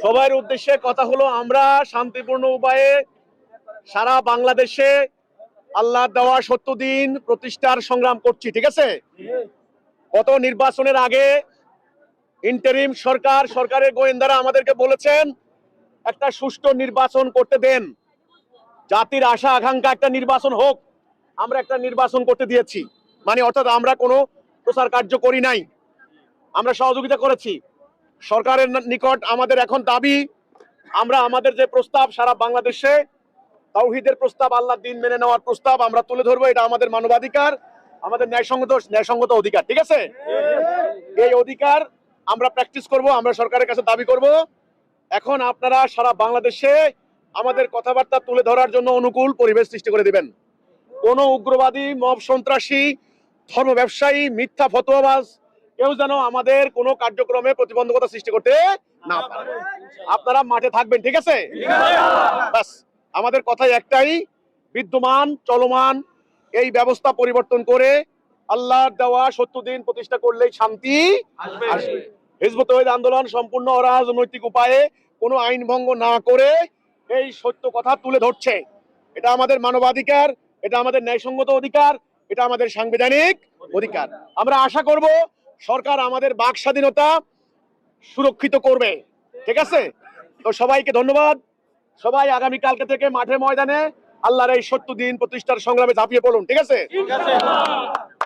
সবার উদ্দেশ্যে কথা হলো, আমরা শান্তিপূর্ণ উপায়ে সারা বাংলাদেশে আল্লাহ দেওয়া সত্য দিন প্রতিষ্ঠার সংগ্রাম করছি, ঠিক আছে। গত নির্বাচনের আগে ইন্টারিম সরকারের গোয়েন্দারা আমাদেরকে বলেছেন একটা সুষ্ঠু নির্বাচন করতে দেন, জাতির আশা আকাঙ্ক্ষা একটা নির্বাচন হোক। আমরা একটা নির্বাচন করতে দিয়েছি, মানে অর্থাৎ আমরা কোনো প্রচার কার্য করি নাই, আমরা সহযোগিতা করেছি। সরকারের নিকট আমাদের এখন দাবি, আমরা আমাদের যে প্রস্তাব সারা বাংলাদেশে তাওহীদের প্রস্তাব, আল্লাহর দ্বীন মেনে নেওয়ার প্রস্তাব আমরা তুলে ধরবো। এটা আমাদের মানবাধিকার, আমাদের ন্যায়সঙ্গত অধিকার, ঠিক আছে। এই অধিকার আমরা প্র্যাকটিস করব, আমরা সরকারের কাছে দাবি করব। এখন আপনারা সারা বাংলাদেশে আমাদের কথাবার্তা তুলে ধরার জন্য অনুকূল পরিবেশ সৃষ্টি করে দিবেন। কোনো উগ্রবাদী, মব সন্ত্রাসী, ধর্ম ব্যবসায়ী, মিথ্যা ফতোয়াবাজ কেউ যেন আমাদের কোনো কার্যক্রমে প্রতিবন্ধকতা সৃষ্টি করতে না পারে। আপনারা মাঠে থাকবেন, ঠিক আছে। ব্যাস, আমাদের কথাই একটাই, বিদ্যমান চলমান এই ব্যবস্থা পরিবর্তন করে আল্লাহর দেওয়া সত্য দিন প্রতিষ্ঠা করলেই শান্তি আসবে। হিজবুত তওহীদ আন্দোলন সম্পূর্ণ অরাজনৈতিক উপায়ে কোনো আইন ভঙ্গ না করে এই সত্য কথা তুলে ধরছে। এটা আমাদের মানবাধিকার, এটা আমাদের ন্যায়সঙ্গত অধিকার, এটা আমাদের সাংবিধানিক অধিকার। আমরা আশা করব সরকার আমাদের বাক স্বাধীনতা সুরক্ষিত করবে, ঠিক আছে। তো সবাইকে ধন্যবাদ। সবাই আগামীকালকে থেকে মাঠে ময়দানে আল্লাহর এই সত্য দিন প্রতিষ্ঠার সংগ্রামে ঝাঁপিয়ে পড়ুন, ঠিক আছে।